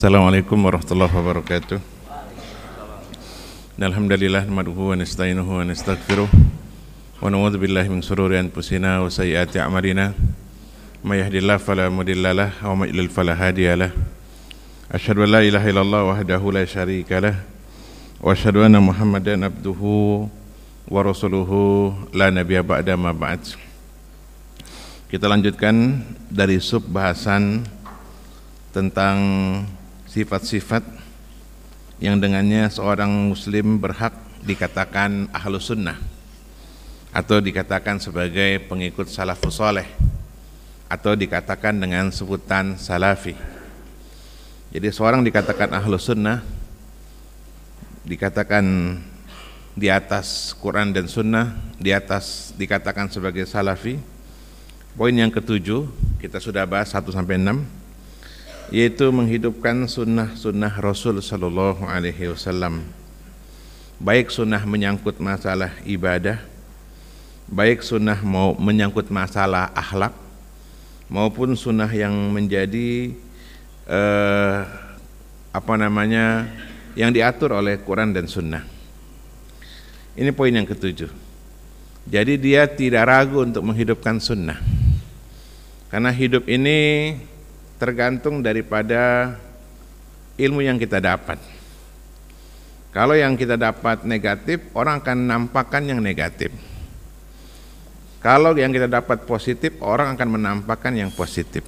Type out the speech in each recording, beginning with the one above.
Assalamualaikum warahmatullahi wabarakatuh. Alhamdulillah nahmaduhu wa nasta'inuhu wa nastaghfiruh wa na'udzu billahi min shururi anfusina wa sayyiati a'malina. May yahdihillahu fala mudilla lahu wa may yudlil fala hadiya lahu. Asyhadu an la ilaha illallah wahdahu la syarika lahu wa asyhadu anna Muhammadan abduhu wa rasuluhu la nabiyya ba'da ma ba'd. Kita lanjutkan dari sub bahasan tentang sifat-sifat yang dengannya seorang muslim berhak dikatakan ahlus sunnah atau dikatakan sebagai pengikut salafus saleh atau dikatakan dengan sebutan salafi. Jadi seorang dikatakan ahlus sunnah, dikatakan di atas Quran dan sunnah, di atas dikatakan sebagai salafi. Poin yang ketujuh kita sudah bahas 1-6, yaitu menghidupkan sunnah-sunnah Rasul Sallallahu Alaihi Wasallam, baik sunnah menyangkut masalah ibadah, baik sunnah mau menyangkut masalah akhlak, maupun sunnah yang menjadi yang diatur oleh Quran dan sunnah. Ini poin yang ketujuh. Jadi dia tidak ragu untuk menghidupkan sunnah, karena hidup ini tergantung daripada ilmu yang kita dapat. Kalau yang kita dapat negatif, orang akan nampakkan yang negatif. Kalau yang kita dapat positif, orang akan menampakkan yang positif.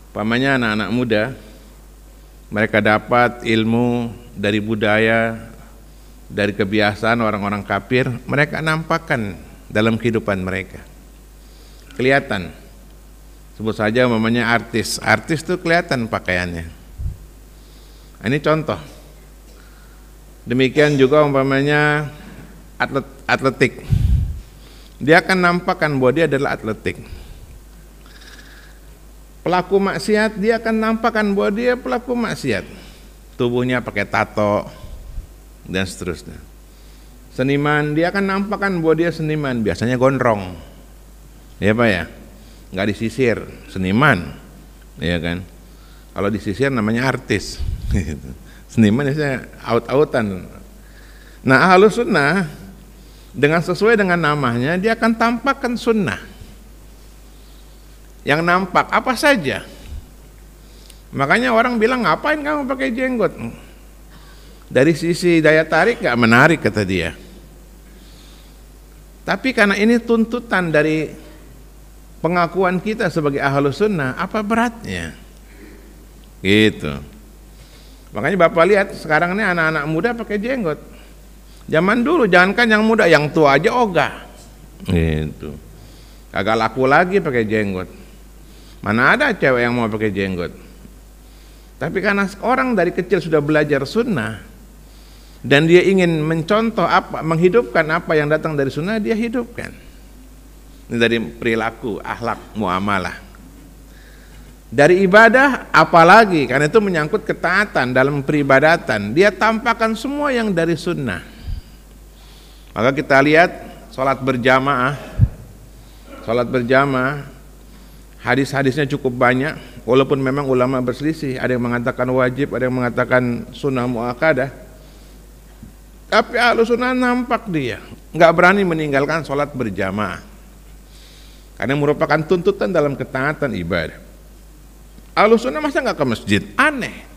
Umpamanya anak-anak muda, mereka dapat ilmu dari budaya, dari kebiasaan orang-orang kafir, mereka nampakkan dalam kehidupan mereka. Kelihatan. Sebut saja umpamanya artis itu kelihatan pakaiannya. Ini contoh. Demikian juga umpamanya atletik. Dia akan nampakkan bahwa dia adalah atletik. Pelaku maksiat, dia akan nampakkan bahwa dia pelaku maksiat. Tubuhnya pakai tato dan seterusnya. Seniman, dia akan nampakkan bahwa dia seniman, biasanya gondrong. Ya Pak ya? Nggak disisir, seniman, ya kan? Kalau disisir namanya artis, seniman biasanya out-outan. Nah, ahlus sunnah dengan sesuai dengan namanya, dia akan tampakkan sunnah. Yang nampak apa saja. Makanya orang bilang, ngapain kamu pakai jenggot? Dari sisi daya tarik nggak menarik, kata dia. Tapi karena ini tuntutan dari pengakuan kita sebagai ahlus sunnah, apa beratnya? Gitu. Makanya Bapak lihat sekarang ini anak-anak muda pakai jenggot. Zaman dulu jangankan yang muda, yang tua aja ogah. Gitu. Kagak laku lagi pakai jenggot. Mana ada cewek yang mau pakai jenggot? Tapi karena orang dari kecil sudah belajar sunnah dan dia ingin mencontoh menghidupkan apa yang datang dari sunnah, dia hidupkan. Ini dari perilaku, akhlak, muamalah. Dari ibadah apalagi, karena itu menyangkut ketaatan dalam peribadatan. Dia tampakkan semua yang dari sunnah. Maka kita lihat sholat berjamaah, hadis-hadisnya cukup banyak, walaupun memang ulama berselisih. Ada yang mengatakan wajib, ada yang mengatakan sunnah muakkadah. Tapi ahlus sunnah nampak dia nggak berani meninggalkan sholat berjamaah, karena merupakan tuntutan dalam ketaatan ibadah. Ahlus sunnah masa nggak ke masjid? Aneh.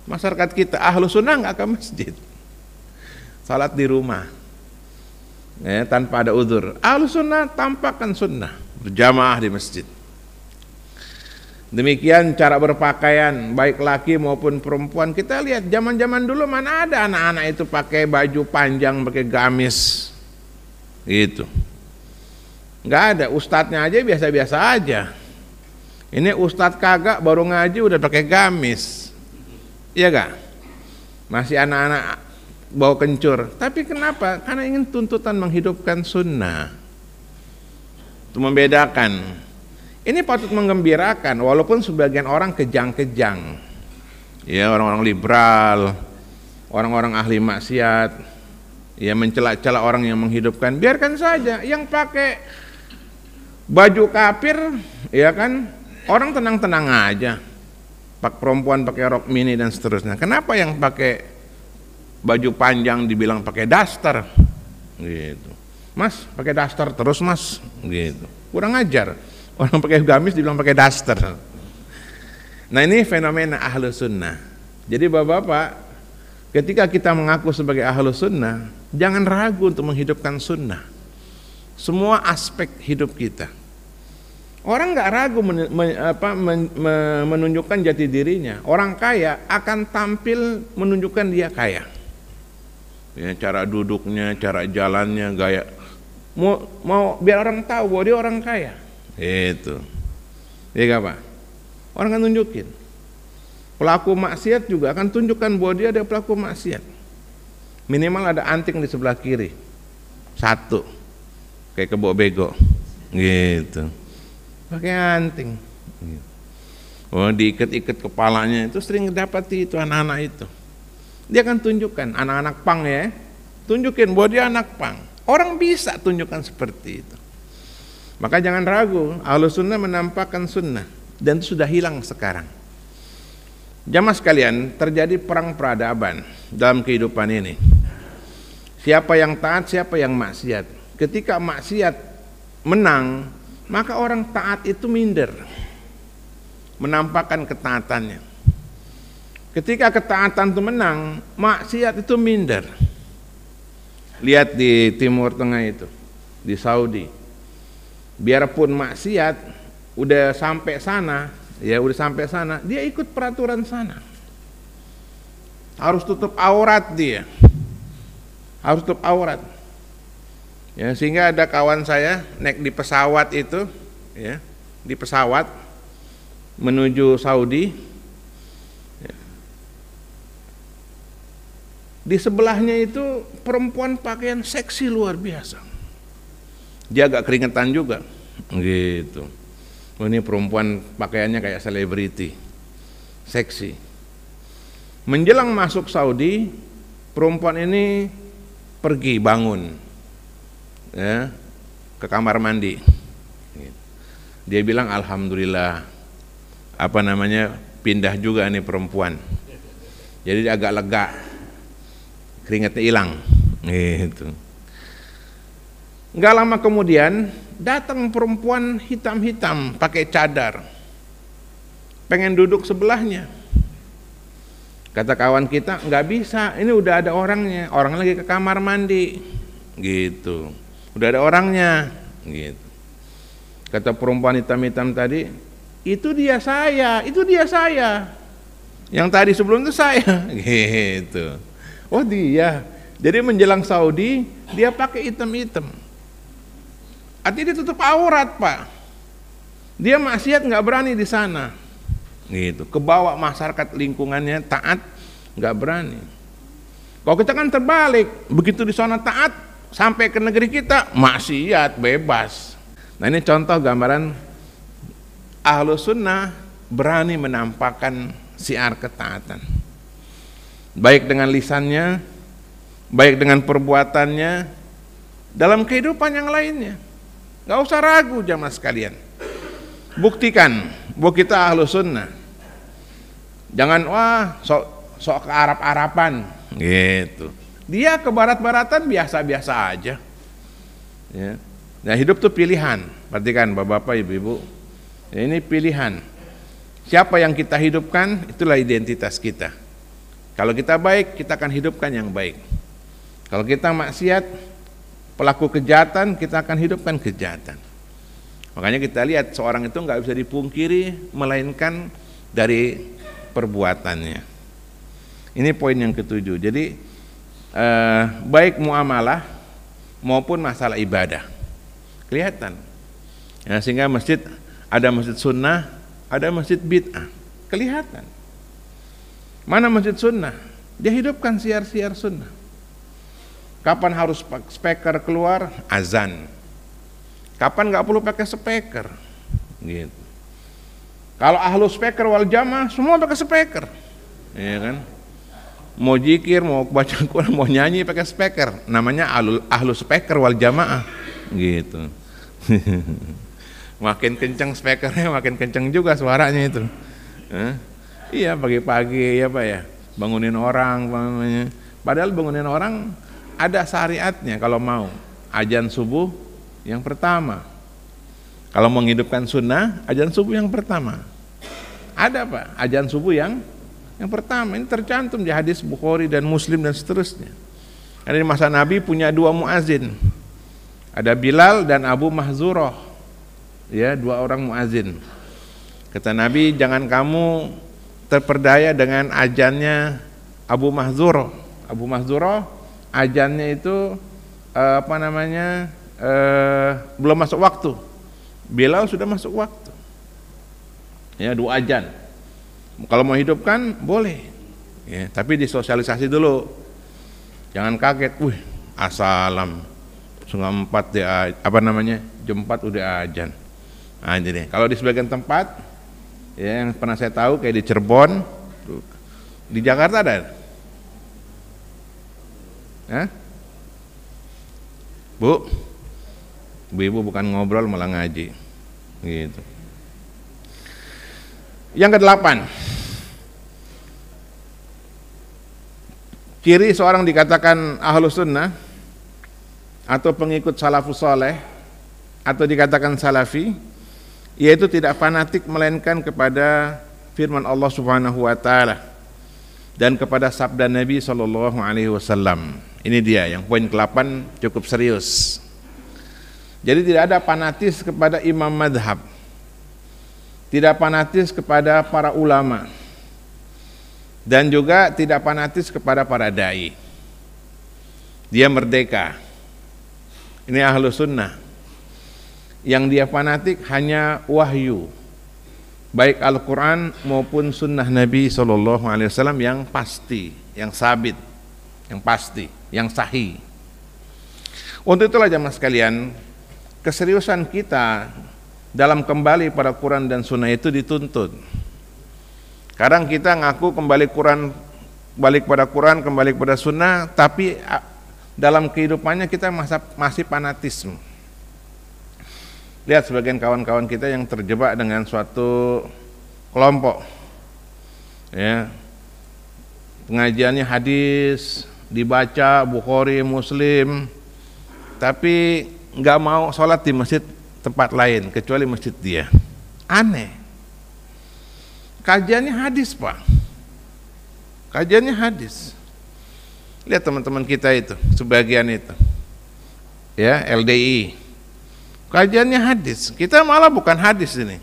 Masyarakat kita ahlus sunnah nggak ke masjid, salat di rumah, ya, tanpa ada udzur. Ahlus sunnah tampakkan sunnah, berjamaah di masjid. Demikian cara berpakaian, baik laki maupun perempuan. Kita lihat zaman-zaman dulu mana ada anak-anak itu pakai baju panjang, pakai gamis, gitu. Nggak ada, ustadznya aja biasa-biasa aja. Ini ustadz kagak baru ngaji udah pakai gamis, iya gak? Masih anak-anak bawa kencur. Tapi kenapa? Karena ingin tuntutan menghidupkan sunnah. Itu membedakan. Ini patut menggembirakan, walaupun sebagian orang kejang-kejang, ya, orang-orang liberal, orang-orang ahli maksiat, ya, mencela-cela orang yang menghidupkan. Biarkan saja, yang pakai baju kafir, ya kan, orang tenang-tenang aja. perempuan pakai rok mini dan seterusnya. Kenapa yang pakai baju panjang dibilang pakai daster? Gitu. Mas, pakai daster terus mas, gitu. Kurang ajar. Orang pakai gamis dibilang pakai daster. Nah ini fenomena ahlu sunnah. Jadi bapak-bapak, ketika kita mengaku sebagai ahlu sunnah, jangan ragu untuk menghidupkan sunnah. Semua aspek hidup kita. Orang nggak ragu menunjukkan jati dirinya. Orang kaya akan tampil menunjukkan dia kaya. Ya, cara duduknya, cara jalannya, gaya. Mau biar orang tahu bahwa dia orang kaya. Itu. Ya Pak? Orang akan tunjukin. Pelaku maksiat juga akan tunjukkan bahwa dia ada pelaku maksiat. Minimal ada anting di sebelah kiri. 1. Kayak kebo bego. Gitu. Pakai anting. Oh, diikat-ikat kepalanya, itu sering dapati itu anak-anak itu. Dia akan tunjukkan, anak-anak pang ya, tunjukin bahwa dia anak pang. Orang bisa tunjukkan seperti itu. Maka jangan ragu, Ahlus Sunnah menampakkan sunnah, dan itu sudah hilang sekarang. Jamaah sekalian, terjadi perang peradaban dalam kehidupan ini. Siapa yang taat, siapa yang maksiat. Ketika maksiat menang, maka orang taat itu minder, menampakkan ketaatannya. Ketika ketaatan itu menang, maksiat itu minder. Lihat di Timur Tengah itu, di Saudi. Biarpun maksiat udah sampai sana, dia ikut peraturan sana. Harus tutup aurat dia. Harus tutup aurat. Ya, sehingga ada kawan saya naik di pesawat itu, ya, di pesawat menuju Saudi. Ya. Di sebelahnya itu perempuan pakaian seksi luar biasa. Dia agak keringetan juga, gitu. Oh, ini perempuan pakaiannya kayak selebriti, seksi. Menjelang masuk Saudi, perempuan ini pergi bangun. Ya, ke kamar mandi. Dia bilang alhamdulillah, pindah juga nih perempuan. Jadi agak lega, keringatnya hilang. Gitu. Nggak lama kemudian datang perempuan hitam-hitam pakai cadar, pengen duduk sebelahnya. Kata kawan kita, nggak bisa, ini udah ada orangnya, orang lagi ke kamar mandi. Gitu. Udah ada orangnya, gitu. Kata perempuan hitam-hitam tadi, itu dia saya. Yang tadi sebelum itu saya, gitu. Oh dia. Jadi menjelang Saudi, dia pakai hitam-hitam. Artinya dia tutup aurat, Pak. Dia maksiat nggak berani di sana, gitu. Kebawa masyarakat lingkungannya taat, nggak berani. Kalau kita kan terbalik, begitu di sana taat, sampai ke negeri kita maksiat bebas. Nah ini contoh gambaran Ahlus Sunnah berani menampakkan syiar ketaatan, baik dengan lisannya, baik dengan perbuatannya, dalam kehidupan yang lainnya. Gak usah ragu jamaah sekalian, buktikan bahwa kita Ahlus Sunnah. Jangan sok ke Arab-Araban gitu. Dia ke barat-baratan biasa-biasa aja. Ya. Nah hidup itu pilihan. Perhatikan bapak-bapak, ibu-ibu. Ya, ini pilihan. Siapa yang kita hidupkan, itulah identitas kita. Kalau kita baik, kita akan hidupkan yang baik. Kalau kita maksiat, pelaku kejahatan, kita akan hidupkan kejahatan. Makanya kita lihat seorang itu nggak bisa dipungkiri, melainkan dari perbuatannya. Ini poin yang ketujuh. Jadi baik muamalah maupun masalah ibadah kelihatan ya, sehingga ada masjid sunnah, ada masjid bid'ah, kelihatan mana masjid sunnah, dia hidupkan siar-siar sunnah. Kapan harus speaker keluar, azan. Kapan nggak perlu pakai speaker, gitu. Kalau ahlu speaker wal jamaah semua pakai speaker, ya kan. Mau zikir, mau baca Quran, mau nyanyi pakai speaker, namanya ahlu speaker wal jamaah, gitu. Makin kencang speakernya, makin kencang juga suaranya itu. Iya, pagi-pagi ya Pak ya, bangunin orang, namanya. Padahal bangunin orang ada syariatnya kalau mau. Azan subuh yang pertama. Kalau menghidupkan sunnah, azan subuh yang pertama. Ada Pak, azan subuh yang pertama. Ini tercantum di hadis Bukhari dan Muslim dan seterusnya. Karena di masa Nabi punya dua muazin. Ada Bilal dan Abu Mahzurah. Ya, dua orang muazin. Kata Nabi, jangan kamu terperdaya dengan azannya Abu Mahzurah. Abu Mahzurah azannya itu belum masuk waktu. Bilal sudah masuk waktu. Ya, dua azan. Kalau mau hidupkan boleh. Ya, tapi disosialisasi dulu. Jangan kaget, wih, assalam. Setengah 4 dia jam 4 udah azan. Nah, jadi kalau di sebagian tempat ya, yang pernah saya tahu kayak di Cirebon, di Jakarta ada. Bu, ibu bukan ngobrol malah ngaji, gitu. Yang ke-8, ciri seorang dikatakan ahlus sunnah atau pengikut salafus saleh atau dikatakan salafi, yaitu tidak fanatik melainkan kepada firman Allah Subhanahu wa taala dan kepada sabda Nabi sallallahu alaihi wasallam. Ini dia yang poin ke-8 cukup serius. Jadi tidak ada fanatis kepada imam madhab, tidak fanatis kepada para ulama, dan juga tidak fanatis kepada para dai. Dia merdeka. Ini ahlus sunnah. Yang dia fanatik hanya wahyu, baik Al-Quran maupun sunnah Nabi SAW yang pasti, yang sabit, yang pasti, yang sahih. Untuk itulah jamaah sekalian, keseriusan kita dalam kembali pada Quran dan sunnah itu dituntut. Kadang kita ngaku balik pada Quran, kembali pada sunnah, tapi dalam kehidupannya kita masih fanatisme. Lihat sebagian kawan-kawan kita yang terjebak dengan suatu kelompok, ya, pengajiannya hadis, dibaca Bukhari, Muslim, tapi nggak mau sholat di masjid tempat lain kecuali masjid dia. Aneh. Kajiannya hadis Pak, kajiannya hadis. Lihat teman-teman kita itu, sebagian itu, ya, LDI, kajiannya hadis. Kita malah bukan hadis ini,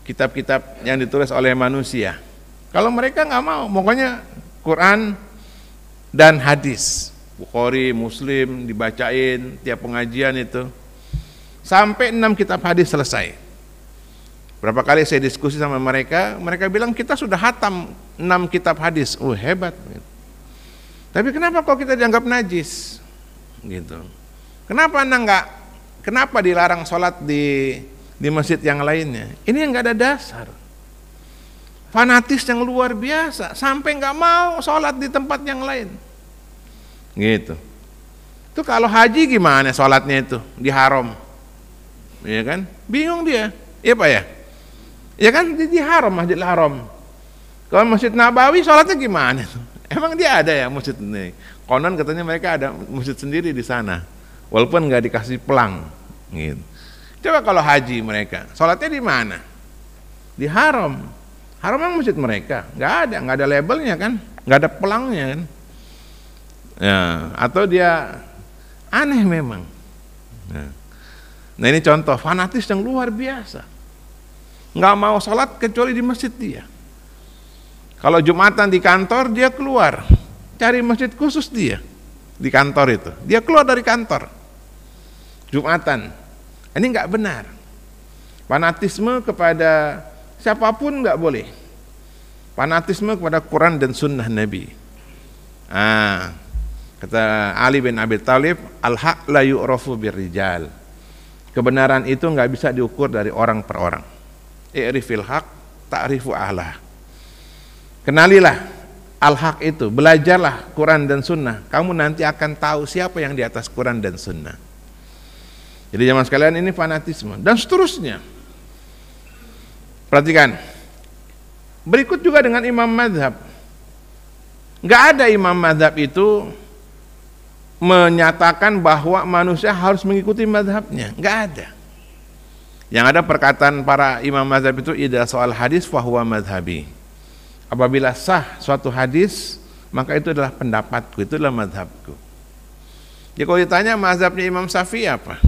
kitab-kitab yang ditulis oleh manusia. Kalau mereka nggak mau, pokoknya Quran dan hadis, Bukhari, Muslim dibacain tiap pengajian itu, sampai 6 kitab hadis selesai. Berapa kali saya diskusi sama mereka, mereka bilang kita sudah hatam 6 kitab hadis. Hebat. Tapi kenapa kok kita dianggap najis? Gitu. Kenapa dilarang sholat di masjid yang lainnya? Ini yang nggak ada dasar. Fanatis yang luar biasa, sampai nggak mau sholat di tempat yang lain. Gitu. Itu kalau haji gimana sholatnya itu di haram? Iya kan? Bingung dia. Iya Pak ya? Ya kan di haram, Masjidil Haram. Kalau Masjid Nabawi sholatnya gimana? Emang dia ada ya masjid ini? Konon katanya mereka ada masjid sendiri di sana, walaupun nggak dikasih pelang. Gitu. Coba kalau haji mereka, sholatnya di mana? Di haram. Haram yang masjid mereka nggak ada labelnya kan, nggak ada pelangnya kan. Ya, atau dia aneh memang. Nah ini contoh fanatis yang luar biasa. Nggak mau sholat kecuali di masjid dia. Kalau Jumatan di kantor, dia keluar cari masjid khusus dia di kantor itu. Dia keluar dari kantor Jumatan. Ini nggak benar. Fanatisme kepada siapapun nggak boleh. Fanatisme kepada Quran dan Sunnah Nabi. Kata Ali bin Abi Thalib, al-haq la yu'rafu birrijal. Kebenaran itu nggak bisa diukur dari orang per orang. I'rifil haq ta'rifu ahlah. Kenalilah al-haq itu, belajarlah Quran dan Sunnah. Kamu nanti akan tahu siapa yang di atas Quran dan Sunnah. Jadi jamaah sekalian, ini fanatisme dan seterusnya. Perhatikan, Berikut juga dengan imam mazhab. Nggak ada imam mazhab itu menyatakan bahwa manusia harus mengikuti mazhabnya. Nggak ada. Yang ada perkataan para imam mazhab itu, idza soal hadis fahuwa mazhabi. Apabila sah suatu hadis, maka itu adalah pendapatku, itu adalah mazhabku. Ya kalau ditanya mazhabnya Imam Syafi'i apa?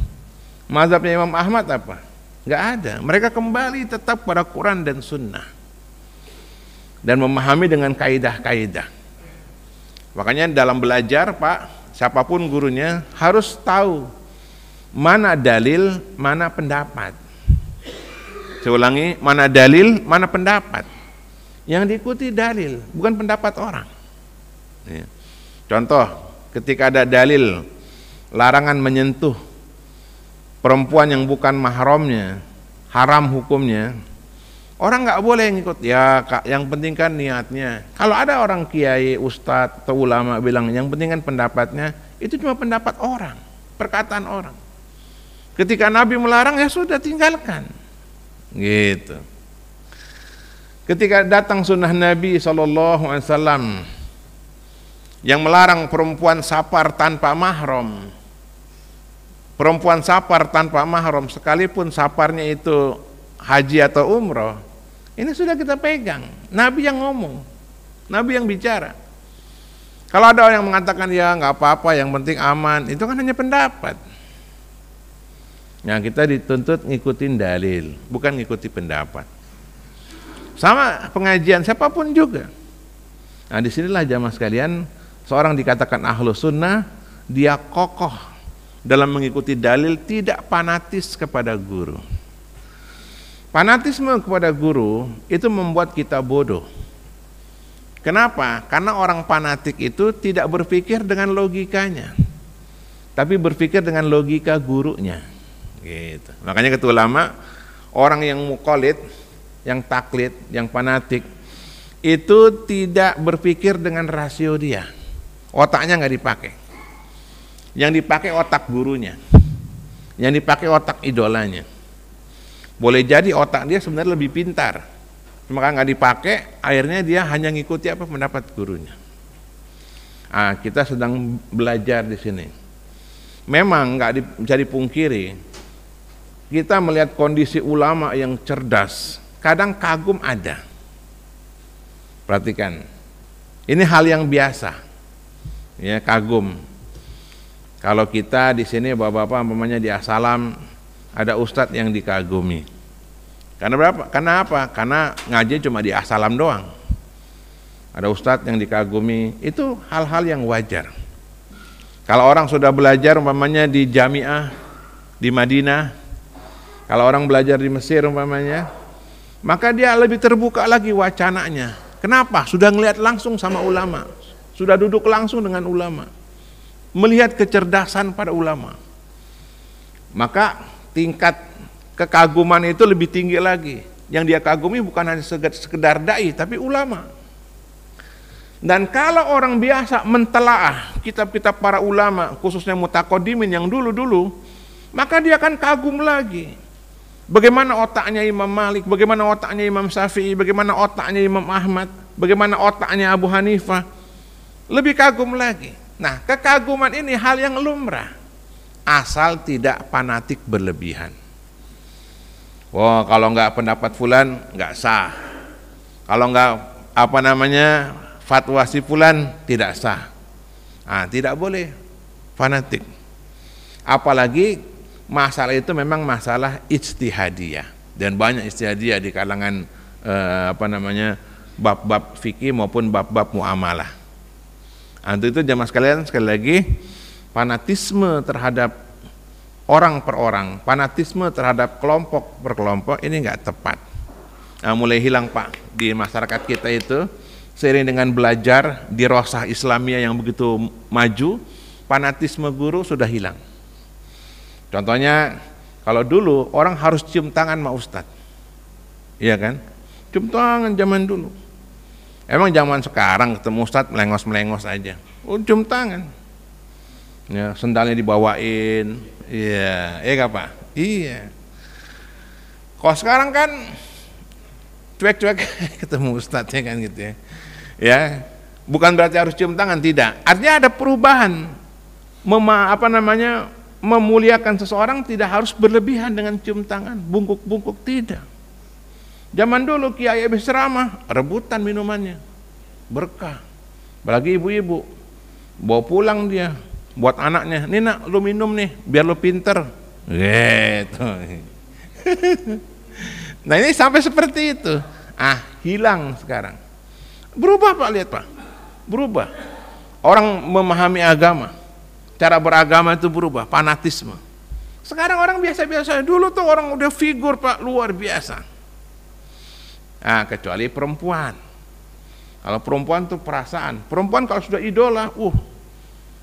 Mazhabnya Imam Ahmad apa? Nggak ada. Mereka kembali tetap pada Quran dan Sunnah dan memahami dengan kaidah-kaidah. Makanya dalam belajar, Pak, siapapun gurunya harus tahu mana dalil, mana pendapat. Saya ulangi, mana dalil, mana pendapat. Yang diikuti dalil, bukan pendapat orang. Ya. Contoh, ketika ada dalil larangan menyentuh perempuan yang bukan mahramnya, haram hukumnya, orang nggak boleh ngikut. Ya, yang penting kan niatnya. Kalau ada orang kiai, ustadz atau ulama bilang yang penting kan pendapatnya, itu cuma pendapat orang, perkataan orang. Ketika Nabi melarang, ya sudah tinggalkan. Gitu. Ketika datang sunnah Nabi SAW yang melarang perempuan sapar tanpa mahram, perempuan sapar tanpa mahram sekalipun saparnya itu haji atau umroh, ini sudah kita pegang. Nabi yang ngomong, Nabi yang bicara. Kalau ada orang yang mengatakan ya nggak apa-apa, yang penting aman, itu kan hanya pendapat. Nah, kita dituntut ngikutin dalil, bukan ngikuti pendapat. Sama pengajian siapapun juga. Nah, disinilah jamaah sekalian, seorang dikatakan ahlus sunnah, dia kokoh dalam mengikuti dalil, tidak fanatis kepada guru. Fanatisme kepada guru itu membuat kita bodoh. Kenapa? Karena orang fanatik itu tidak berpikir dengan logikanya, tapi berpikir dengan logika gurunya. Gitu. Makanya kata ulama, orang yang muqallid, yang taklid, yang fanatik, itu tidak berpikir dengan rasio dia. Otaknya nggak dipakai. Yang dipakai otak gurunya, yang dipakai otak idolanya. Boleh jadi otak dia sebenarnya lebih pintar, maka nggak dipakai, akhirnya dia hanya ngikuti apa pendapat gurunya. Kita sedang belajar di sini. Memang nggak bisa dipungkiri, kita melihat kondisi ulama yang cerdas, kadang kagum ada. Perhatikan, ini hal yang biasa, ya, kagum. Kalau kita di sini bapak-bapak umpamanya di Asalam ada ustadz yang dikagumi. Karena berapa? Karena apa? Karena ngaji cuma di Asalam doang. Ada ustadz yang dikagumi, itu hal-hal yang wajar. Kalau orang sudah belajar umpamanya di Jamiah di Madinah, kalau orang belajar di Mesir umpamanya, maka dia lebih terbuka lagi wacananya. Kenapa? Sudah ngelihat langsung sama ulama, sudah duduk langsung dengan ulama, melihat kecerdasan pada ulama. Maka tingkat kekaguman itu lebih tinggi lagi. Yang dia kagumi bukan hanya sekedar dai, tapi ulama. Dan kalau orang biasa mentelaah kitab-kitab para ulama, khususnya mutaqaddimin yang dulu-dulu, maka dia akan kagum lagi. Bagaimana otaknya Imam Malik, bagaimana otaknya Imam Syafi'i, bagaimana otaknya Imam Ahmad, bagaimana otaknya Abu Hanifah. Lebih kagum lagi. Nah, kekaguman ini hal yang lumrah, asal tidak fanatik berlebihan. Wah, kalau nggak pendapat fulan nggak sah. Kalau nggak fatwa si fulan tidak sah. Tidak boleh fanatik. Apalagi masalah itu memang masalah ijtihadiyah, dan banyak ijtihadiyah di kalangan bab-bab fikih maupun bab-bab muamalah. Untuk itu jamaah sekalian, sekali lagi, fanatisme terhadap orang per orang, fanatisme terhadap kelompok per kelompok ini nggak tepat. Mulai hilang, Pak, di masyarakat kita itu seiring dengan belajar di rosah Islamiyah yang begitu maju, fanatisme guru sudah hilang. Contohnya, kalau dulu orang harus cium tangan sama ustadz, iya kan? Cium tangan zaman dulu. Emang zaman sekarang ketemu ustadz melengos-melengos aja, cium tangan. Ya, sendalnya dibawain, iya, Pak? Iya. Kalau sekarang kan cuek-cuek ketemu ustadznya kan gitu ya. Ya, bukan berarti harus cium tangan, tidak. Artinya ada perubahan. Memuliakan seseorang tidak harus berlebihan dengan cium tangan, bungkuk-bungkuk, tidak. Zaman dulu kiai habis ceramah, rebutan minumannya, berkah. Apalagi ibu-ibu, bawa pulang dia, buat anaknya, nih nak, lu minum nih, biar lu pinter. Gitu. Nah ini sampai seperti itu. Hilang sekarang. Berubah Pak, lihat Pak, berubah. Orang memahami agama, cara beragama itu berubah, fanatisme. Sekarang orang biasa-biasa, dulu tuh orang udah figur Pak, luar biasa. Kecuali perempuan. Kalau perempuan tuh perasaan. Perempuan kalau sudah idola,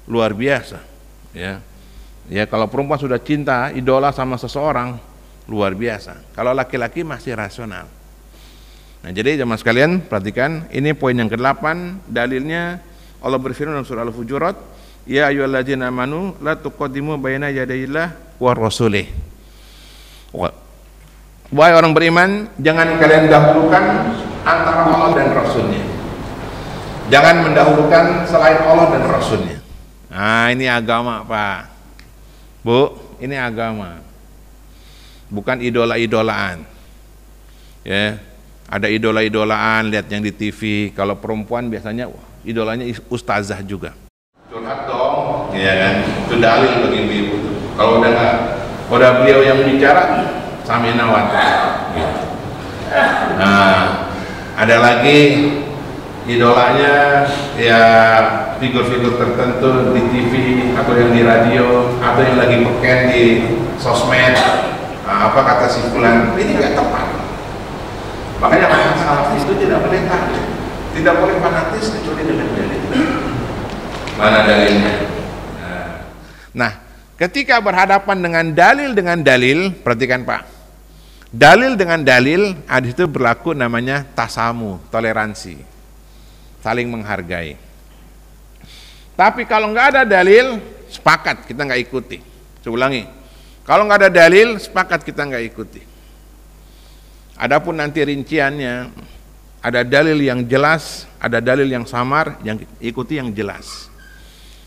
luar biasa. Ya kalau perempuan sudah cinta, idola sama seseorang, luar biasa. Kalau laki-laki masih rasional. Nah jadi jemaah sekalian, perhatikan, ini poin yang ke-8, dalilnya Allah berfirman dalam surah Al-Hujurat, ya ayyuhalladzina amanu la tuqaddimu baina yadayillah wa rasulih. Wahai orang beriman, jangan kalian dahulukan antara Allah dan Rasulnya. Jangan mendahulukan selain Allah dan Rasulnya. Ini agama Pak, Bu, ini agama, bukan idola-idolaan. Ya, ada idola-idolaan, lihat yang di TV. Kalau perempuan biasanya idolanya ustazah juga. Curhat dong, ya kan? Itu dalil bagi ibu. Kalau udah beliau yang bicara, saminawat. Gitu. Ada lagi idolanya ya figur-figur tertentu di TV atau yang di radio atau yang lagi beken di sosmed. Apa kata si fulan, ini nggak tepat. Makanya masalah itu tidak boleh takut, tidak boleh fanatis kecuali dengan dalil. Mana dalilnya? Nah, ketika berhadapan dengan dalil, perhatikan Pak. Dalil dengan dalil, di situ berlaku namanya tasamu, toleransi, saling menghargai. Tapi kalau nggak ada dalil, sepakat kita nggak ikuti. Saya ulangi, kalau nggak ada dalil, sepakat kita nggak ikuti. Adapun nanti rinciannya, ada dalil yang jelas, ada dalil yang samar, yang ikuti yang jelas.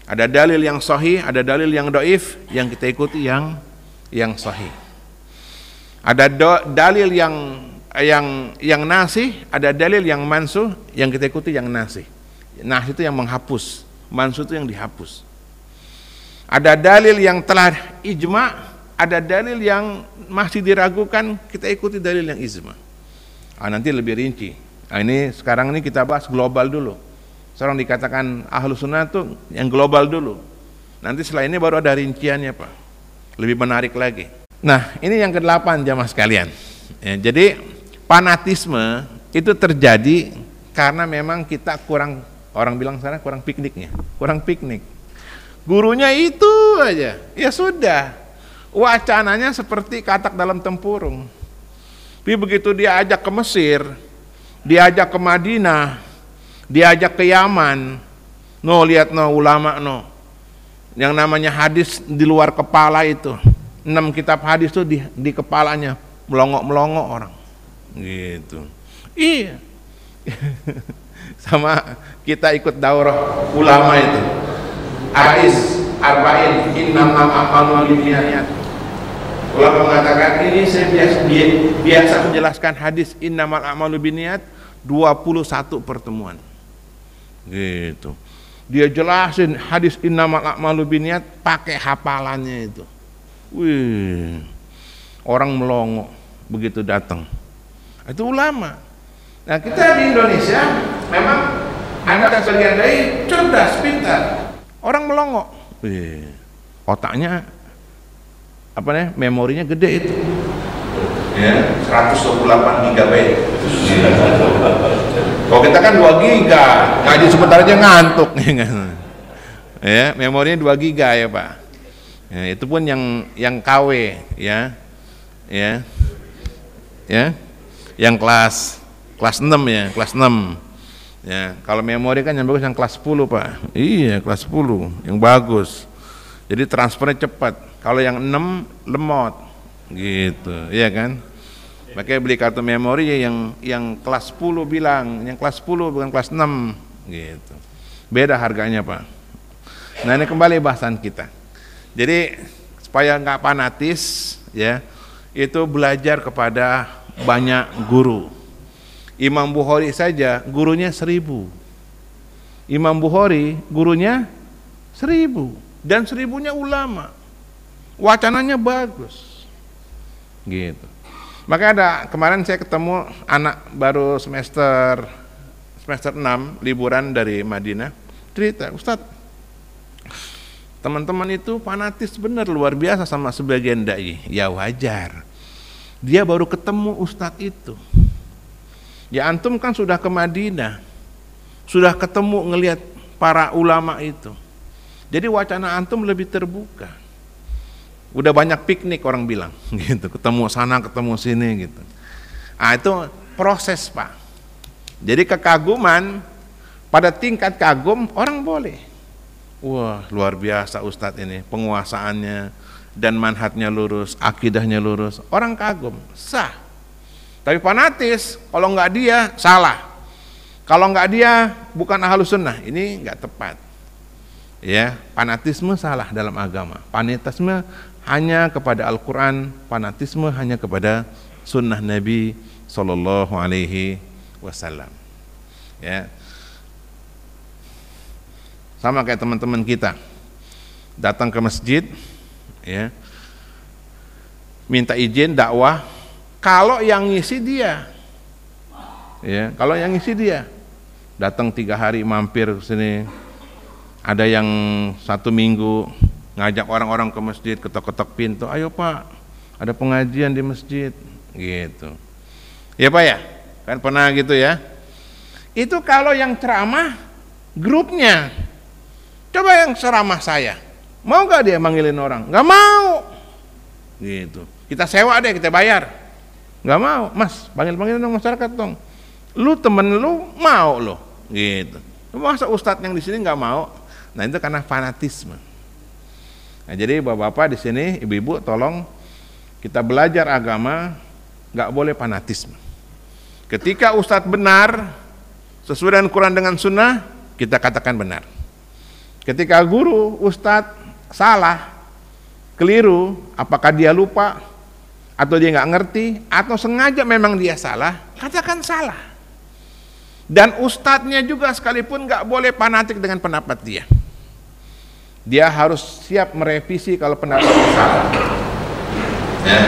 Ada dalil yang sahih, ada dalil yang dhaif, yang kita ikuti yang sahih. Ada dalil yang nasih, ada dalil yang mansuh, yang kita ikuti yang nasih. Nasih itu yang menghapus, mansuh itu yang dihapus. Ada dalil yang telah ijma', ada dalil yang masih diragukan, kita ikuti dalil yang ijma'. Nanti lebih rinci. Ini sekarang ini kita bahas global dulu. Seorang dikatakan ahlu sunnah itu yang global dulu. Nanti setelah ini baru ada rinciannya Pak, lebih menarik lagi. Nah ini yang ke-8 jamaah sekalian. Jadi fanatisme itu terjadi karena memang kita kurang, orang bilang sekarang kurang pikniknya, kurang piknik. Gurunya itu aja, ya sudah. Wacananya seperti katak dalam tempurung. Tapi begitu dia ajak ke Mesir, diajak ke Madinah, diajak ke Yaman, lihat ulama yang namanya hadis di luar kepala itu, 6 kitab hadis itu di kepalanya, melongo-melongo orang, gitu. Iya, sama kita ikut daurah ulama itu, hadis arba'in, innamal a'malu binniyat. Ulama mengatakan ini saya biasa menjelaskan hadis innamal a'malu binniyat 21 pertemuan. Gitu. Dia jelasin hadis innamal a'malu binniyat pakai hafalannya itu. Wih. Orang melongo begitu datang. Itu ulama. Nah, kita di Indonesia memang ada sebagian dari cerdas, pintar. Orang melongo. Wih. Otaknya memorinya gede itu. Ya, 128 GB. Kalau kita kan 2 GB, ngaji sebentar aja ngantuk. Ya, memorinya 2 GB ya Pak. Ya, itu pun yang KW ya. Yang kelas 6 ya, kelas 6. Ya, kalau memori kan yang bagus yang kelas 10 Pak. Iya, kelas 10 yang bagus. Jadi transfernya cepat. Kalau yang 6 lemot. Gitu, iya kan? Makanya beli kartu memori yang kelas 10 bilang, yang kelas 10 bukan kelas 6 gitu. Beda harganya, Pak. Nah, ini kembali bahasan kita. Jadi supaya nggak fanatis ya, itu belajar kepada banyak guru. Imam Bukhari saja gurunya 1000. Imam Bukhari gurunya 1000 dan 1000-nya ulama. Wacananya bagus. Gitu. Makanya kemarin saya ketemu anak baru semester 6 liburan dari Madinah, cerita, Ustadz, teman-teman itu fanatis bener luar biasa sama sebagian dai. Ya wajar. Dia baru ketemu Ustadz itu. Ya antum kan sudah ke Madinah, sudah ketemu ngelihat para ulama itu. Jadi wacana antum lebih terbuka. Udah banyak piknik orang bilang, gitu. Ketemu sana, ketemu sini, gitu. Ah itu proses, Pak. Jadi kekaguman pada tingkat kagum orang boleh. Wah luar biasa Ustadz ini, penguasaannya dan manhajnya lurus, akidahnya lurus. Orang kagum, sah. Tapi fanatis, kalau nggak dia salah. Kalau nggak dia bukan ahlus sunnah, ini nggak tepat. Ya, fanatisme salah dalam agama. Fanatisme hanya kepada Al-Quran, fanatisme hanya kepada sunnah Nabi Sallallahu Alaihi Wasallam. Ya, sama kayak teman-teman kita datang ke masjid, ya, minta izin dakwah. Kalau yang ngisi dia, ya, kalau yang ngisi dia, datang 3 hari mampir ke sini. Ada yang 1 minggu ngajak orang-orang ke masjid, ketok-ketok pintu, ayo Pak, ada pengajian di masjid, gitu. Ya Pak ya, kan pernah gitu ya. Itu kalau yang ceramah grupnya. Coba yang ceramah saya, mau gak dia manggilin orang? Gak mau, gitu. Kita sewa deh, kita bayar. Gak mau, Mas, panggil-panggilin dong masyarakat dong. Lu temen lu mau lo, gitu. Masa ustadz yang di sini nggak mau? Nah itu karena fanatisme. Nah jadi bapak-bapak di sini, ibu-ibu, tolong kita belajar agama, nggak boleh fanatisme. Ketika ustadz benar sesuai dengan Quran dengan Sunnah, kita katakan benar. Ketika guru ustadz salah, keliru, apakah dia lupa atau dia nggak ngerti atau sengaja memang dia salah, katakan salah. Dan ustadznya juga sekalipun nggak boleh fanatik dengan pendapat dia. Dia harus siap merevisi kalau pendapatnya salah. Ya,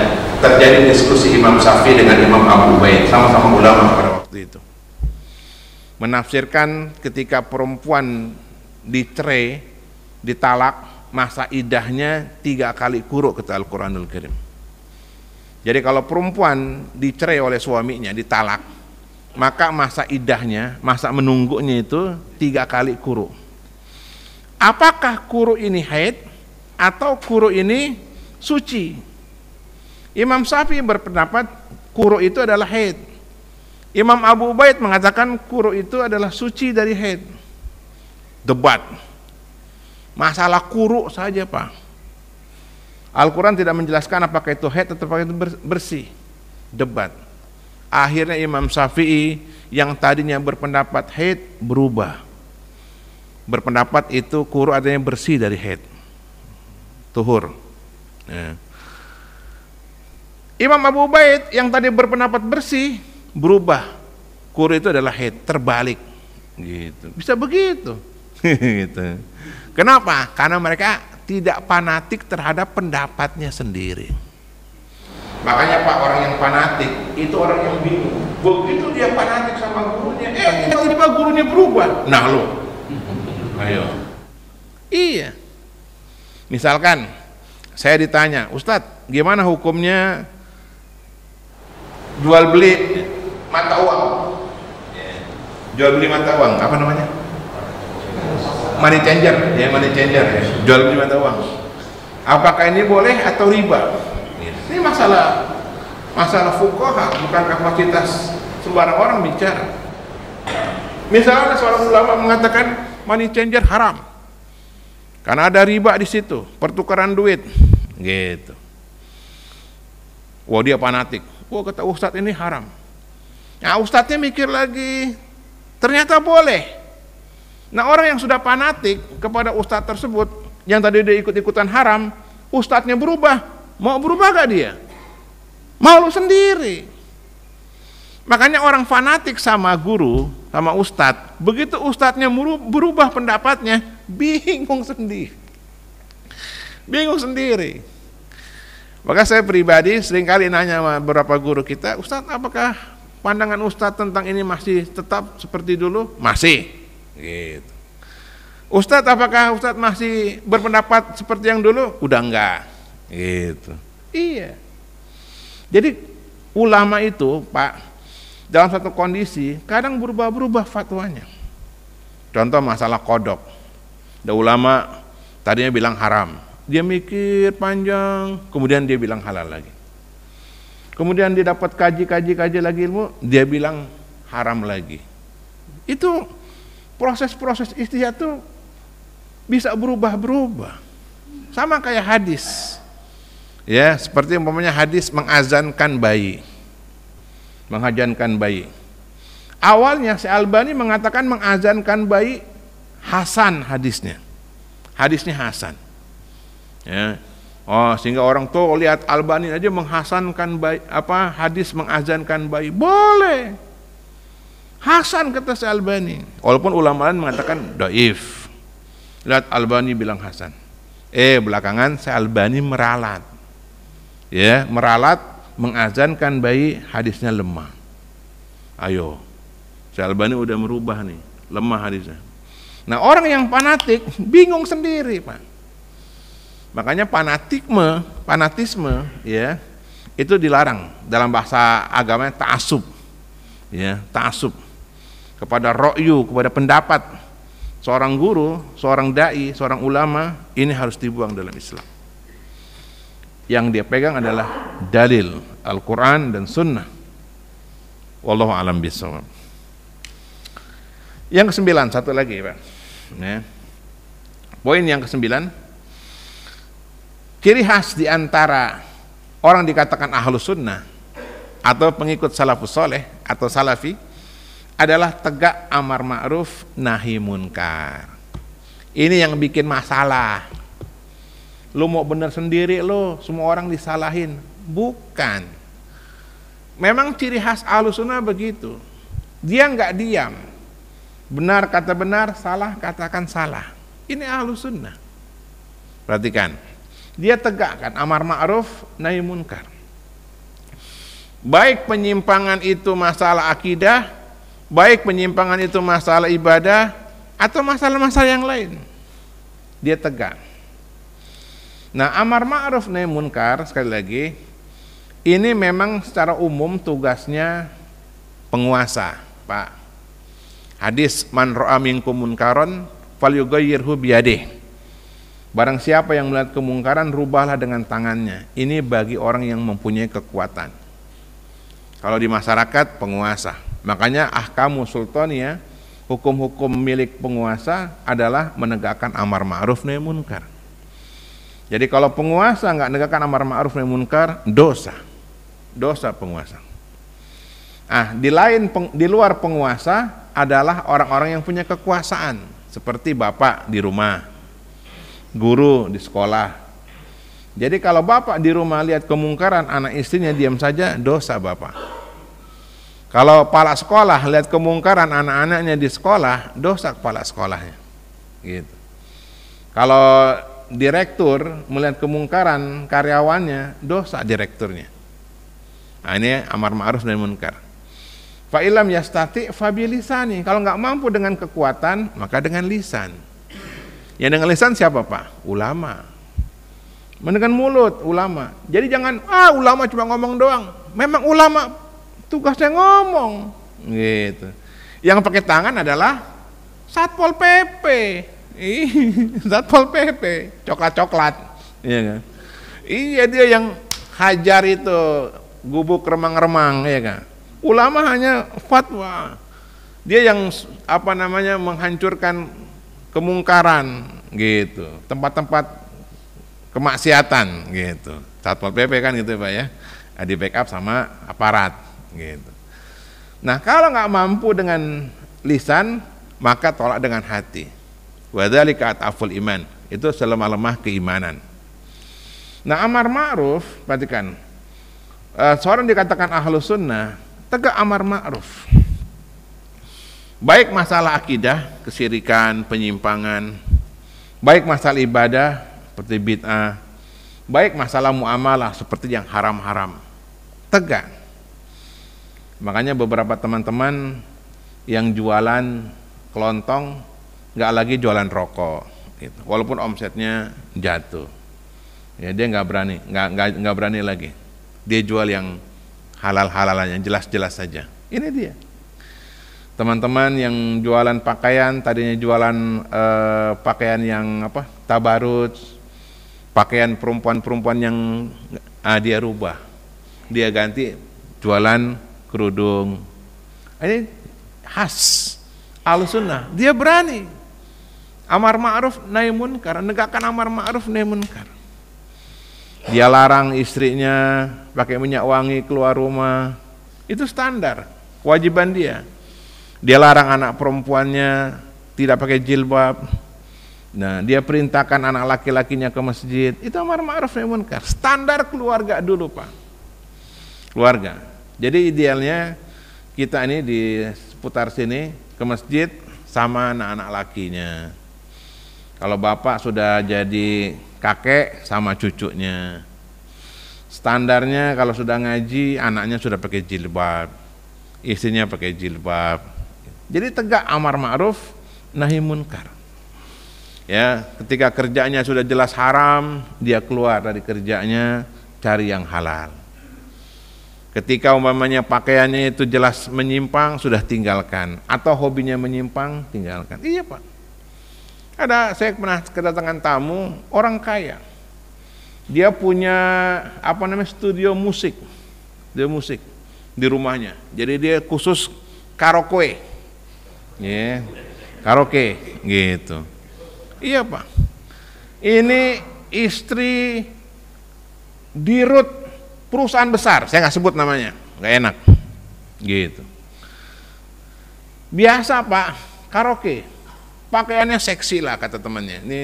terjadi diskusi Imam Syafi'i dengan Imam Abu Ubaid, sama-sama ulama pada waktu itu. Menafsirkan ketika perempuan dicerai, ditalak, masa idahnya 3 kali kuruk kata Al-Quranul Karim. Jadi kalau perempuan dicerai oleh suaminya, ditalak, maka masa idahnya, masa menunggunya itu 3 kali kuruk. Apakah kuruk ini haid atau kuruk ini suci? Imam Syafi'i berpendapat kuruk itu adalah haid. Imam Abu Ubaid mengatakan kuruk itu adalah suci dari haid. Debat. Masalah kuruk saja Pak. Al-Quran tidak menjelaskan apakah itu haid atau apakah itu bersih. Debat. Akhirnya Imam Syafi'i yang tadinya berpendapat haid berubah. Berpendapat itu kuruk adanya bersih dari haid. Tuhur. Ya. Imam Abu Ubaid yang tadi berpendapat bersih berubah. Kuruk itu adalah haid, terbalik. Gitu. Bisa begitu. Gitu. Kenapa? Karena mereka tidak fanatik terhadap pendapatnya sendiri. Makanya Pak, orang yang fanatik itu orang yang bingung. Begitu dia fanatik sama gurunya, tiba-tiba gurunya berubah. Nah lo, ayo. Iya. Misalkan saya ditanya, Ustadz, gimana hukumnya jual beli mata uang? Jual beli mata uang, apa namanya? Money changer, ya money changer, ya. Jual beli mata uang. Apakah ini boleh atau riba? Ini masalah fuqaha, bukan kapasitas sembarang orang bicara. Misalnya seorang ulama mengatakan money changer haram karena ada riba di situ, pertukaran duit, gitu. Wah dia fanatik. oh kata ustadz ini haram. Nah ustadznya mikir lagi, ternyata boleh. Nah orang yang sudah fanatik kepada ustadz tersebut, yang tadi dia ikut-ikutan haram, ustadznya berubah, mau berubah gak dia? Malu sendiri. Makanya orang fanatik sama guru, sama ustadz, begitu ustadznya berubah pendapatnya, bingung sendiri. Bingung sendiri. Maka saya pribadi seringkali nanya sama beberapa guru kita, Ustadz apakah pandangan Ustadz tentang ini masih tetap seperti dulu? Masih. Gitu. Ustadz apakah Ustadz masih berpendapat seperti yang dulu? Udah enggak. Gitu. Iya. Jadi ulama itu Pak, dalam satu kondisi kadang berubah-berubah fatwanya. Contoh masalah kodok. Ada ulama tadinya bilang haram, dia mikir panjang, kemudian dia bilang halal lagi. Kemudian dia dapat kaji lagi ilmu, dia bilang haram lagi. Itu proses-proses ijtihad itu bisa berubah-berubah. Sama kayak hadis. Ya, seperti umpamanya hadis mengazankan bayi. Mengazankan bayi. Awalnya si Albani mengatakan mengazankan bayi hasan hadisnya. Hadisnya hasan. Ya. Oh, sehingga orang tuh lihat Albani aja menghasankan bayi, hadis mengazankan bayi. Boleh. Hasan kata si Albani. Walaupun ulama lain mengatakan dhaif. Lihat Albani bilang hasan. Belakangan si Albani meralat. Ya, meralat mengazankan bayi hadisnya lemah. Ayo. Si Albani udah merubah nih, lemah hadisnya. Nah, orang yang fanatik bingung sendiri, Pak. Makanya fanatisme ya, itu dilarang dalam bahasa agamanya ta'assub. Ya, ta'assub kepada ra'yu, kepada pendapat seorang guru, seorang dai, seorang ulama, ini harus dibuang dalam Islam. Yang dia pegang adalah dalil Al-Qur'an dan Sunnah. Wallahu a'lam bishawab. Yang ke-9, satu lagi, Pak. Ya. Poin yang ke-9, ciri khas di antara orang dikatakan ahlus sunnah atau pengikut salafus soleh atau salafi adalah tegak amar ma'ruf nahi munkar. Ini yang bikin masalah. Lu mau bener sendiri lo, semua orang disalahin. Bukan. Memang ciri khas ahlus sunnah begitu. Dia nggak diam. Benar kata benar, salah katakan salah. Ini ahlus sunnah. Perhatikan. Dia tegakkan amar ma'ruf nahi munkar. Baik penyimpangan itu masalah akidah, baik penyimpangan itu masalah ibadah, atau masalah-masalah yang lain. Dia tegak. Nah, amar ma'ruf nahi munkar, sekali lagi, ini memang secara umum tugasnya penguasa, Pak. Hadis man ra'a minkum munkaron falyughayyirhu biyadihi. Barang siapa yang melihat kemungkaran, rubahlah dengan tangannya. Ini bagi orang yang mempunyai kekuatan. Kalau di masyarakat, penguasa. Makanya ahkamu sultaniyah, hukum-hukum milik penguasa adalah menegakkan amar ma'ruf nahi munkar. Jadi kalau penguasa nggak menegakkan amar ma'ruf nahi munkar, dosa. Dosa penguasa. Di luar penguasa adalah orang-orang yang punya kekuasaan. Seperti bapak di rumah, guru di sekolah. Jadi kalau bapak di rumah lihat kemungkaran, anak istrinya diam saja, dosa bapak. Kalau kepala sekolah lihat kemungkaran, anak-anaknya di sekolah, dosa kepala sekolahnya. Gitu. Kalau direktur melihat kemungkaran karyawannya, dosa direkturnya. Nah, ini amar ma'ruf nahi munkar. Fa ilam yastati fa bilisani. Kalau nggak mampu dengan kekuatan, maka dengan lisan. Yang dengan lisan siapa, Pak? Ulama. Dengan mulut, ulama. Jadi jangan, ulama cuma ngomong doang. Memang ulama tugasnya ngomong. Gitu. Yang pakai tangan adalah Satpol PP. Satpol PP, coklat-coklat. Iya kan? Iya, dia yang hajar itu, gubuk remang-remang, ya kan? Ulama hanya fatwa. Dia yang menghancurkan kemungkaran gitu, tempat-tempat kemaksiatan gitu. Satpol PP kan gitu, Pak ya. di backup sama aparat gitu. Nah, kalau nggak mampu dengan lisan, maka tolak dengan hati. Wadzalika ataful iman, itu selemah-lemah keimanan. Nah, amar ma'ruf, perhatikan, seorang dikatakan ahlus sunnah, tegak amar ma'ruf. Baik masalah akidah, kesyirikan, penyimpangan, baik masalah ibadah seperti bid'ah, baik masalah muamalah seperti yang haram-haram, tegak. Makanya beberapa teman-teman yang jualan kelontong nggak lagi jualan rokok, gitu. Walaupun omsetnya jatuh, ya dia nggak berani lagi. Dia jual yang halal-halalan, yang jelas-jelas saja. Ini dia. Teman-teman yang jualan pakaian, tadinya jualan pakaian yang tabarut, pakaian perempuan-perempuan yang dia rubah, dia ganti jualan kerudung. Ini khas Ahlus Sunnah, dia berani amar ma'ruf nahi munkar, menegakkan amar ma'ruf nahi munkar. Dia larang istrinya pakai minyak wangi keluar rumah, itu standar kewajiban dia. Dia larang anak perempuannya tidak pakai jilbab. Nah, dia perintahkan anak laki-lakinya ke masjid, itu amar ma'ruf nahi munkar, standar keluarga dulu, Pak. Keluarga. Jadi idealnya kita ini di seputar sini ke masjid sama anak-anak lakinya. Kalau bapak sudah jadi kakek sama cucunya. Standarnya kalau sudah ngaji, anaknya sudah pakai jilbab, istrinya pakai jilbab. Jadi tegak amar ma'ruf nahi munkar. Ya, ketika kerjanya sudah jelas haram, dia keluar dari kerjanya cari yang halal. Ketika umpamanya pakaiannya itu jelas menyimpang, sudah tinggalkan. Atau hobinya menyimpang, tinggalkan. Iya, Pak. Saya pernah kedatangan tamu, orang kaya. Dia punya studio musik di rumahnya. Jadi dia khusus karaoke. Ya, karaoke gitu. Iya, Pak. Ini istri dirut perusahaan besar, saya nggak sebut namanya, nggak enak, gitu. Biasa, Pak, karaoke, pakaiannya seksi lah kata temannya. Ini